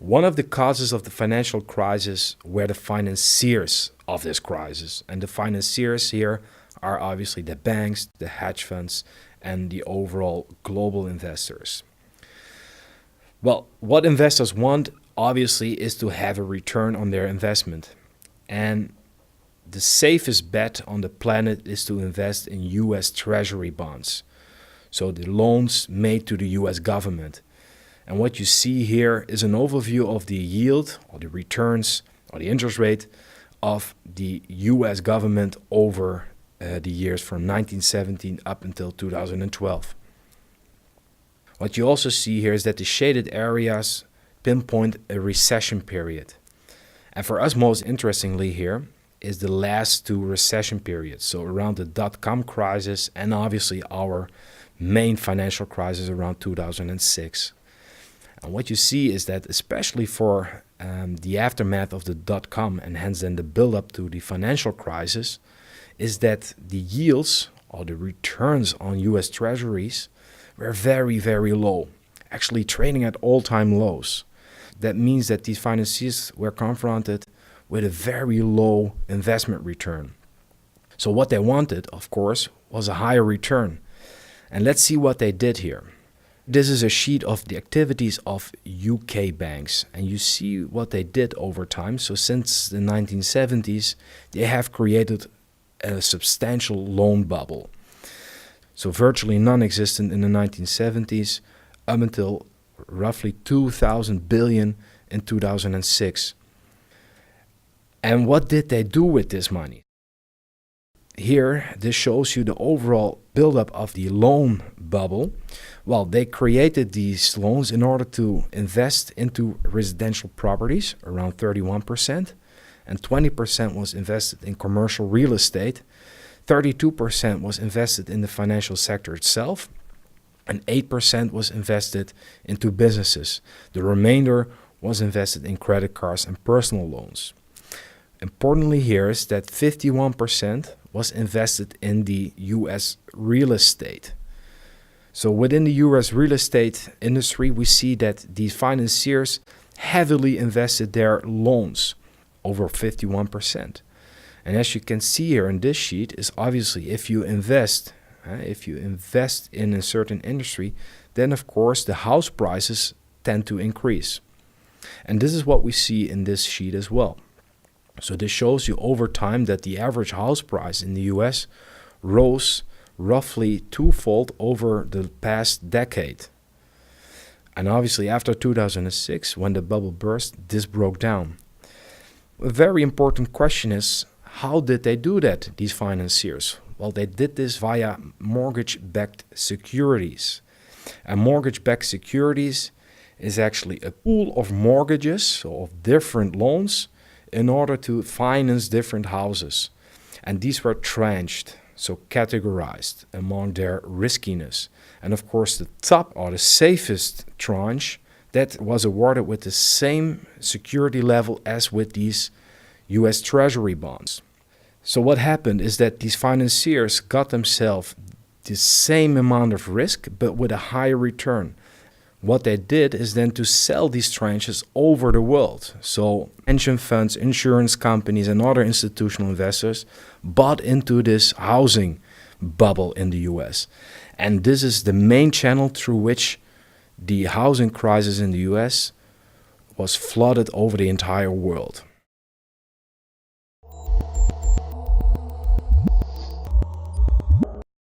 One of the causes of the financial crisis were the financiers of this crisis. And the financiers here are obviously the banks, the hedge funds, and the overall global investors. Well, what investors want, obviously, is to have a return on their investment. And the safest bet on the planet is to invest in US Treasury bonds. So the loans made to the US government. And what you see here is an overview of the yield or the returns or the interest rate of the US government over the years from 1917 up until 2012. What you also see here is that the shaded areas pinpoint a recession period. And for us, most interestingly here is the last two recession periods. So around the dot-com crisis and obviously our main financial crisis around 2006. And what you see is that especially for the aftermath of the dot-com and hence then the build-up to the financial crisis is that the yields or the returns on US treasuries were very, very low, actually trading at all-time lows. That means that these financiers were confronted with a very low investment return. So what they wanted, of course, was a higher return. And let's see what they did here. This is a sheet of the activities of UK banks, and you see what they did over time. So since the 1970s, they have created a substantial loan bubble. So virtually non-existent in the 1970s up until roughly 2,000 billion in 2006. And what did they do with this money? Here, this shows you the overall buildup of the loan bubble. Well, they created these loans in order to invest into residential properties, around 31%, and 20% was invested in commercial real estate, 32% was invested in the financial sector itself, and 8% was invested into businesses. The remainder was invested in credit cards and personal loans. Importantly here is that 51% was invested in the US real estate. So within the US real estate industry, we see that these financiers heavily invested their loans, over 51%. And as you can see here in this sheet is obviously if you invest in a certain industry, then of course the house prices tend to increase. And this is what we see in this sheet as well. So this shows you over time that the average house price in the US rose roughly twofold over the past decade. And obviously after 2006, when the bubble burst, this broke down. A very important question is, how did they do that, these financiers? Well, they did this via mortgage-backed securities. And mortgage-backed securities is actually a pool of mortgages, so of different loans, in order to finance different houses. And these were tranched, so categorized among their riskiness. And of course the top or the safest tranche that was awarded with the same security level as with these US Treasury bonds. So what happened is that these financiers got themselves the same amount of risk but with a higher return. What they did is then to sell these tranches over the world. So pension funds, insurance companies, and other institutional investors bought into this housing bubble in the US. And this is the main channel through which the housing crisis in the US was flooded over the entire world.